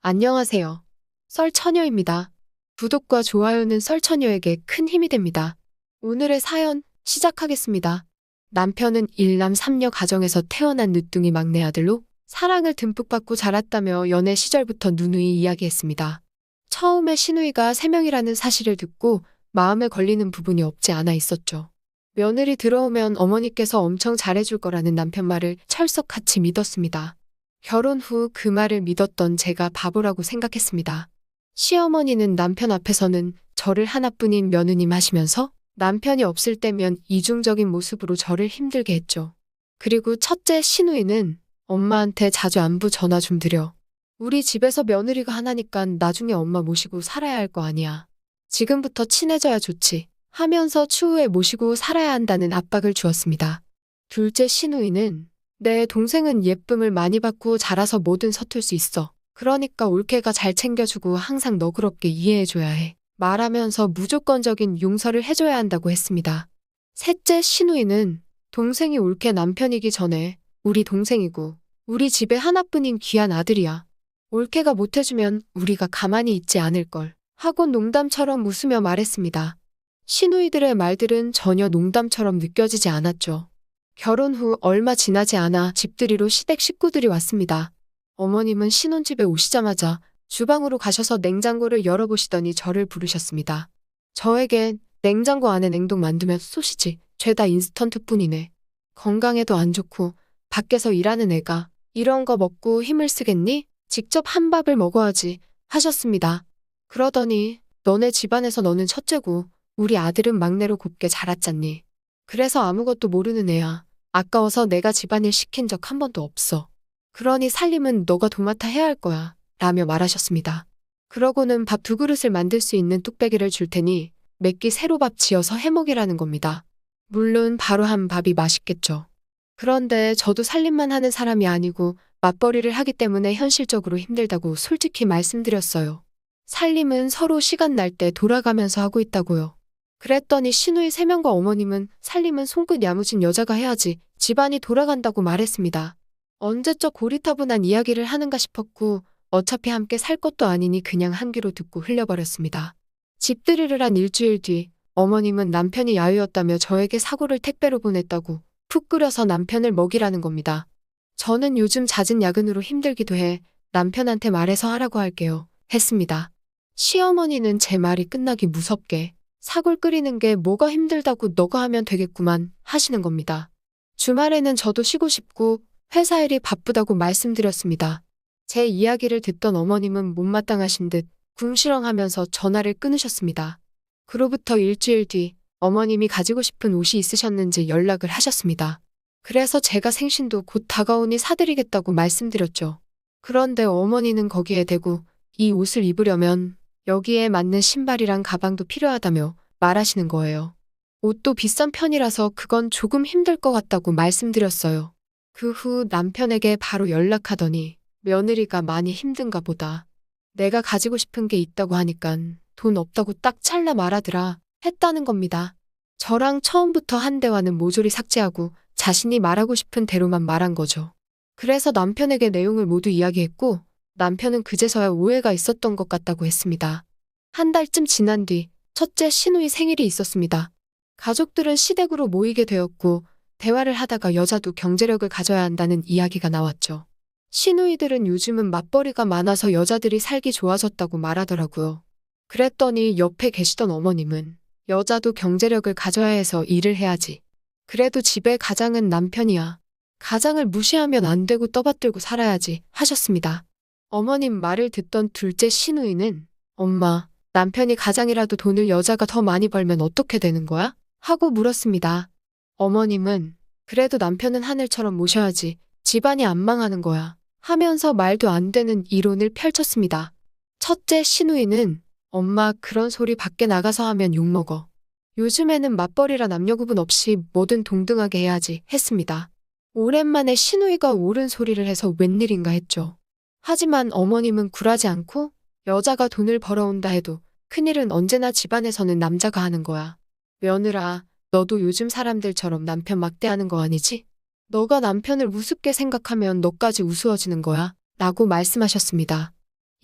안녕하세요. 썰처녀입니다. 구독과 좋아요는 썰처녀에게 큰 힘이 됩니다. 오늘의 사연 시작하겠습니다. 남편은 일남 삼녀 가정에서 태어난 늦둥이 막내 아들로 사랑을 듬뿍 받고 자랐다며 연애 시절부터 누누이 이야기했습니다. 처음에 시누이가 3명이라는 사실을 듣고 마음에 걸리는 부분이 없지 않아 있었죠. 며느리 들어오면 어머니께서 엄청 잘해줄 거라는 남편 말을 철석같이 믿었습니다. 결혼 후 그 말을 믿었던 제가 바보라고 생각했습니다. 시어머니는 남편 앞에서는 저를 하나뿐인 며느님 하시면서 남편이 없을 때면 이중적인 모습으로 저를 힘들게 했죠. 그리고 첫째 시누이는 엄마한테 자주 안부 전화 좀 드려. 우리 집에서 며느리가 하나니까 나중에 엄마 모시고 살아야 할 거 아니야. 지금부터 친해져야 좋지 하면서 추후에 모시고 살아야 한다는 압박을 주었습니다. 둘째 시누이는 내 동생은 예쁨을 많이 받고 자라서 뭐든 서툴 수 있어. 그러니까 올케가 잘 챙겨주고 항상 너그럽게 이해해줘야 해. 말하면서 무조건적인 용서를 해줘야 한다고 했습니다. 셋째 시누이는 동생이 올케 남편이기 전에 우리 동생이고 우리 집에 하나뿐인 귀한 아들이야. 올케가 못해주면 우리가 가만히 있지 않을걸 하고 농담처럼 웃으며 말했습니다. 시누이들의 말들은 전혀 농담처럼 느껴지지 않았죠. 결혼 후 얼마 지나지 않아 집들이로 시댁 식구들이 왔습니다. 어머님은 신혼집에 오시자마자 주방으로 가셔서 냉장고를 열어보시더니 저를 부르셨습니다. 저에겐 냉장고 안에 냉동 만두면 소시지, 죄다 인스턴트뿐이네. 건강에도 안 좋고 밖에서 일하는 애가 이런 거 먹고 힘을 쓰겠니? 직접 한 밥을 먹어야지 하셨습니다. 그러더니 너네 집안에서 너는 첫째고 우리 아들은 막내로 곱게 자랐잖니. 그래서 아무것도 모르는 애야. 아까워서 내가 집안일 시킨 적 한 번도 없어. 그러니 살림은 너가 도맡아 해야 할 거야. 라며 말하셨습니다. 그러고는 밥 2그릇을 만들 수 있는 뚝배기를 줄 테니 몇 끼 새로 밥 지어서 해먹이라는 겁니다. 물론 바로 한 밥이 맛있겠죠. 그런데 저도 살림만 하는 사람이 아니고 맞벌이를 하기 때문에 현실적으로 힘들다고 솔직히 말씀드렸어요. 살림은 서로 시간 날 때 돌아가면서 하고 있다고요. 그랬더니 시누이 3명과 어머님은 살림은 손끝 야무진 여자가 해야지 집안이 돌아간다고 말했습니다. 언제적 고리타분한 이야기를 하는가 싶었고 어차피 함께 살 것도 아니니 그냥 한 귀로 듣고 흘려버렸습니다. 집들이를 한 일주일 뒤 어머님은 남편이 야유였다며 저에게 사고를 택배로 보냈다고 푹 끓여서 남편을 먹이라는 겁니다. 저는 요즘 잦은 야근으로 힘들기도 해 남편한테 말해서 하라고 할게요 했습니다. 시어머니는 제 말이 끝나기 무섭게 사골 끓이는 게 뭐가 힘들다고 너가 하면 되겠구만 하시는 겁니다. 주말에는 저도 쉬고 싶고 회사 일이 바쁘다고 말씀드렸습니다. 제 이야기를 듣던 어머님은 못마땅하신 듯 궁시렁하면서 전화를 끊으셨습니다. 그로부터 일주일 뒤 어머님이 가지고 싶은 옷이 있으셨는지 연락을 하셨습니다. 그래서 제가 생신도 곧 다가오니 사드리겠다고 말씀드렸죠. 그런데 어머니는 거기에 대고 이 옷을 입으려면 여기에 맞는 신발이랑 가방도 필요하다며 말하시는 거예요. 옷도 비싼 편이라서 그건 조금 힘들 것 같다고 말씀드렸어요. 그 후 남편에게 바로 연락하더니 며느리가 많이 힘든가 보다. 내가 가지고 싶은 게 있다고 하니깐 돈 없다고 딱 찰나 말하더라 했다는 겁니다. 저랑 처음부터 한 대화는 모조리 삭제하고 자신이 말하고 싶은 대로만 말한 거죠. 그래서 남편에게 내용을 모두 이야기했고 남편은 그제서야 오해가 있었던 것 같다고 했습니다. 한 달쯤 지난 뒤 첫째 시누이 생일이 있었습니다. 가족들은 시댁으로 모이게 되었고 대화를 하다가 여자도 경제력을 가져야 한다는 이야기가 나왔죠. 시누이들은 요즘은 맞벌이가 많아서 여자들이 살기 좋아졌다고 말하더라고요. 그랬더니 옆에 계시던 어머님은 여자도 경제력을 가져야 해서 일을 해야지. 그래도 집의 가장은 남편이야. 가장을 무시하면 안 되고 떠받들고 살아야지 하셨습니다. 어머님 말을 듣던 둘째 시누이는 엄마, 남편이 가장이라도 돈을 여자가 더 많이 벌면 어떻게 되는 거야? 하고 물었습니다. 어머님은 그래도 남편은 하늘처럼 모셔야지 집안이 안 망하는 거야 하면서 말도 안 되는 이론을 펼쳤습니다. 첫째 시누이는 엄마 그런 소리 밖에 나가서 하면 욕먹어. 요즘에는 맞벌이라 남녀 구분 없이 뭐든 동등하게 해야지 했습니다. 오랜만에 시누이가 옳은 소리를 해서 웬일인가 했죠. 하지만 어머님은 굴하지 않고 여자가 돈을 벌어온다 해도 큰일은 언제나 집안에서는 남자가 하는 거야. 며느라, 너도 요즘 사람들처럼 남편 막대하는 거 아니지? 너가 남편을 우습게 생각하면 너까지 우스워지는 거야 라고 말씀하셨습니다.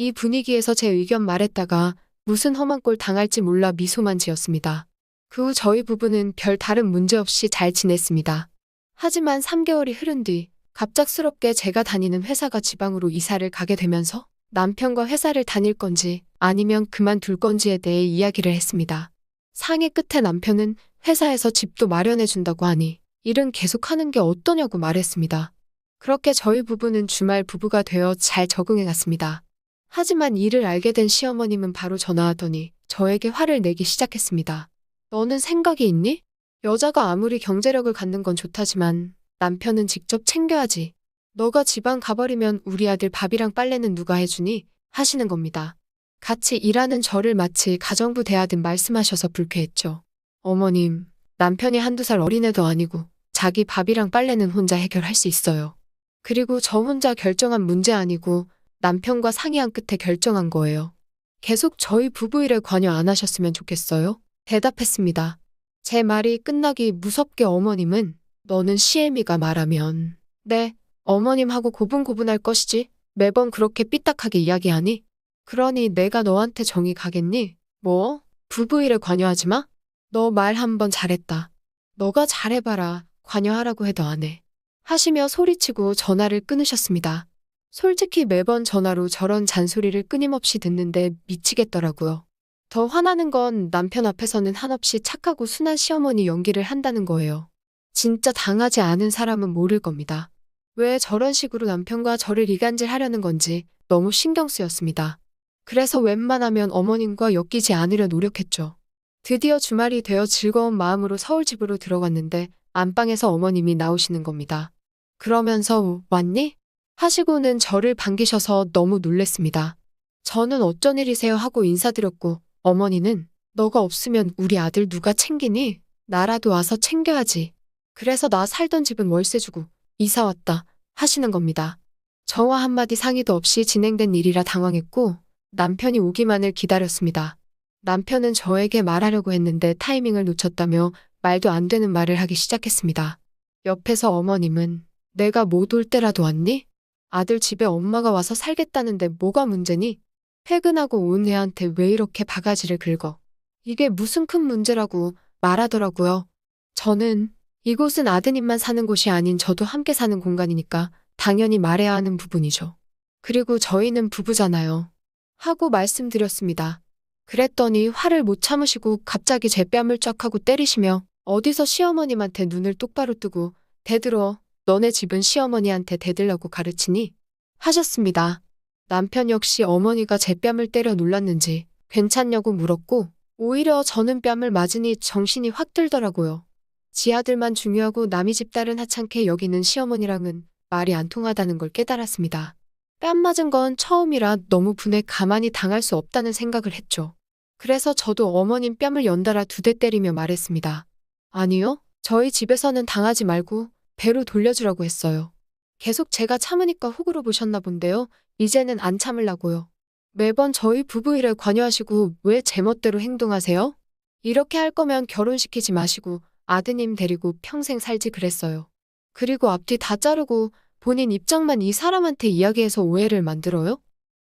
이 분위기에서 제 의견 말했다가 무슨 험한 꼴 당할지 몰라 미소만 지었습니다. 그 후 저희 부부는 별 다른 문제 없이 잘 지냈습니다. 하지만 3개월이 흐른 뒤 갑작스럽게 제가 다니는 회사가 지방으로 이사를 가게 되면서 남편과 회사를 다닐 건지 아니면 그만둘 건지에 대해 이야기를 했습니다. 상의 끝에 남편은 회사에서 집도 마련해 준다고 하니 일은 계속하는 게 어떠냐고 말했습니다. 그렇게 저희 부부는 주말 부부가 되어 잘 적응해 갔습니다. 하지만 이를 알게 된 시어머님은 바로 전화하더니 저에게 화를 내기 시작했습니다. 너는 생각이 있니? 여자가 아무리 경제력을 갖는 건 좋다지만 남편은 직접 챙겨야지. 너가 지방 가버리면 우리 아들 밥이랑 빨래는 누가 해주니? 하시는 겁니다. 같이 일하는 저를 마치 가정부 대하듯 말씀하셔서 불쾌했죠. 어머님, 남편이 한두 살 어린애도 아니고 자기 밥이랑 빨래는 혼자 해결할 수 있어요. 그리고 저 혼자 결정한 문제 아니고 남편과 상의한 끝에 결정한 거예요. 계속 저희 부부 일에 관여 안 하셨으면 좋겠어요? 대답했습니다. 제 말이 끝나기 무섭게 어머님은 너는 시애미가 말하면 네, 어머님하고 고분고분할 것이지 매번 그렇게 삐딱하게 이야기하니? 그러니 내가 너한테 정이 가겠니? 뭐? 부부 일에 관여하지 마? 너 말 한번 잘했다. 너가 잘해봐라. 관여하라고 해도 안 해. 하시며 소리치고 전화를 끊으셨습니다. 솔직히 매번 전화로 저런 잔소리를 끊임없이 듣는데 미치겠더라고요. 더 화나는 건 남편 앞에서는 한없이 착하고 순한 시어머니 연기를 한다는 거예요. 진짜 당하지 않은 사람은 모를 겁니다. 왜 저런 식으로 남편과 저를 이간질하려는 건지 너무 신경 쓰였습니다. 그래서 웬만하면 어머님과 엮이지 않으려 노력했죠. 드디어 주말이 되어 즐거운 마음으로 서울 집으로 들어갔는데 안방에서 어머님이 나오시는 겁니다. 그러면서 왔니? 하시고는 저를 반기셔서 너무 놀랬습니다. 저는 어쩐 일이세요 하고 인사드렸고 어머니는 너가 없으면 우리 아들 누가 챙기니? 나라도 와서 챙겨야지. 그래서 나 살던 집은 월세 주고 이사 왔다 하시는 겁니다. 저와 한마디 상의도 없이 진행된 일이라 당황했고 남편이 오기만을 기다렸습니다. 남편은 저에게 말하려고 했는데 타이밍을 놓쳤다며 말도 안 되는 말을 하기 시작했습니다. 옆에서 어머님은 내가 못 올 때라도 왔니? 아들 집에 엄마가 와서 살겠다는데 뭐가 문제니? 퇴근하고 온 애한테 왜 이렇게 바가지를 긁어? 이게 무슨 큰 문제라고 말하더라고요. 저는 이곳은 아드님만 사는 곳이 아닌 저도 함께 사는 공간이니까 당연히 말해야 하는 부분이죠. 그리고 저희는 부부잖아요. 하고 말씀드렸습니다. 그랬더니 화를 못 참으시고 갑자기 제 뺨을 쫙 하고 때리시며 어디서 시어머님한테 눈을 똑바로 뜨고 대들어 너네 집은 시어머니한테 대들라고 가르치니? 하셨습니다. 남편 역시 어머니가 제 뺨을 때려 놀랐는지 괜찮냐고 물었고 오히려 저는 뺨을 맞으니 정신이 확 들더라고요. 지 아들만 중요하고 남의 집 딸은 하찮게 여기는 시어머니랑은 말이 안 통하다는 걸 깨달았습니다. 뺨 맞은 건 처음이라 너무 분해 가만히 당할 수 없다는 생각을 했죠. 그래서 저도 어머님 뺨을 연달아 2대 때리며 말했습니다. 아니요, 저희 집에서는 당하지 말고 배로 돌려주라고 했어요. 계속 제가 참으니까 호구로 보셨나 본데요. 이제는 안 참으려고요. 매번 저희 부부 일에 관여하시고 왜 제멋대로 행동하세요? 이렇게 할 거면 결혼시키지 마시고 아드님 데리고 평생 살지 그랬어요. 그리고 앞뒤 다 자르고 본인 입장만 이 사람한테 이야기해서 오해를 만들어요?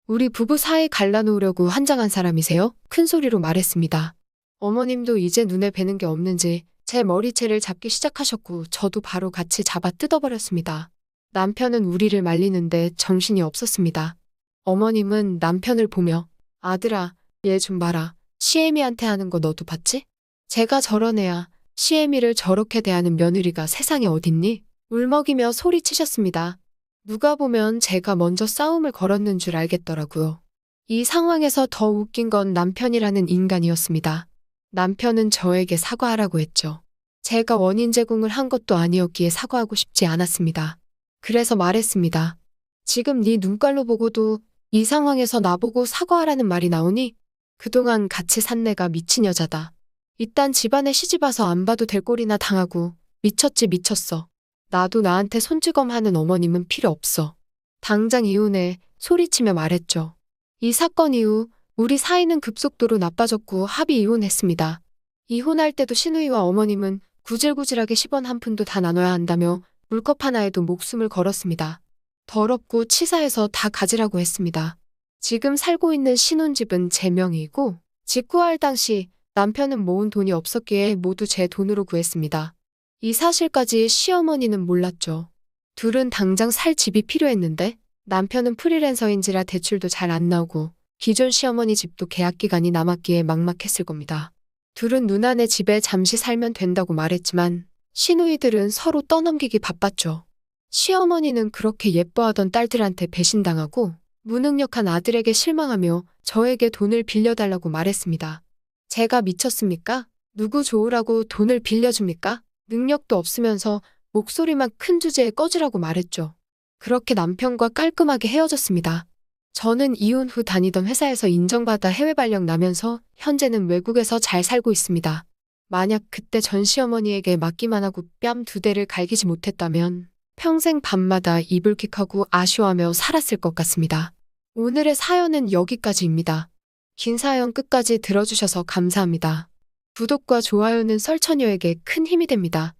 우리 부부 사이 갈라놓으려고 한장한 사람이세요? 큰 소리로 말했습니다. 어머님도 이제 눈에 뵈는 게 없는지 제 머리채를 잡기 시작하셨고 저도 바로 같이 잡아 뜯어버렸습니다. 남편은 우리를 말리는데 정신이 없었습니다. 어머님은 남편을 보며 아들아, 얘 좀 봐라. 시애미한테 하는 거 너도 봤지? 제가 저런 애야. 시애미를 저렇게 대하는 며느리가 세상에 어딨니? 울먹이며 소리치셨습니다. 누가 보면 제가 먼저 싸움을 걸었는 줄 알겠더라고요. 이 상황에서 더 웃긴 건 남편이라는 인간이었습니다. 남편은 저에게 사과하라고 했죠. 제가 원인 제공을 한 것도 아니었기에 사과하고 싶지 않았습니다. 그래서 말했습니다. 지금 네 눈깔로 보고도 이 상황에서 나보고 사과하라는 말이 나오니? 그동안 같이 산 내가 미친 여자다. 이딴 집안에 시집와서 안 봐도 될 꼴이나 당하고 미쳤지 미쳤어. 나도 나한테 손찌검하는 어머님은 필요 없어. 당장 이혼해 소리치며 말했죠. 이 사건 이후 우리 사이는 급속도로 나빠졌고 합의 이혼했습니다. 이혼할 때도 시누이와 어머님은 구질구질하게 10원 한 푼도 다 나눠야 한다며 물컵 하나에도 목숨을 걸었습니다. 더럽고 치사해서 다 가지라고 했습니다. 지금 살고 있는 신혼집은 제 명의이고 집 구할 당시 남편은 모은 돈이 없었기에 모두 제 돈으로 구했습니다. 이 사실까지 시어머니는 몰랐죠. 둘은 당장 살 집이 필요했는데 남편은 프리랜서인지라 대출도 잘 안 나오고 기존 시어머니 집도 계약 기간이 남았기에 막막했을 겁니다. 둘은 누나네 집에 잠시 살면 된다고 말했지만 시누이들은 서로 떠넘기기 바빴죠. 시어머니는 그렇게 예뻐하던 딸들한테 배신당하고 무능력한 아들에게 실망하며 저에게 돈을 빌려달라고 말했습니다. 제가 미쳤습니까? 누구 좋으라고 돈을 빌려줍니까? 능력도 없으면서 목소리만 큰 주제에 꺼지라고 말했죠. 그렇게 남편과 깔끔하게 헤어졌습니다. 저는 이혼 후 다니던 회사에서 인정받아 해외 발령 나면서 현재는 외국에서 잘 살고 있습니다. 만약 그때 전 시어머니에게 맞기만 하고 뺨 2대를 갈기지 못했다면 평생 밤마다 이불킥하고 아쉬워하며 살았을 것 같습니다. 오늘의 사연은 여기까지입니다. 긴 사연 끝까지 들어주셔서 감사합니다. 구독과 좋아요는 썰처녀에게 큰 힘이 됩니다.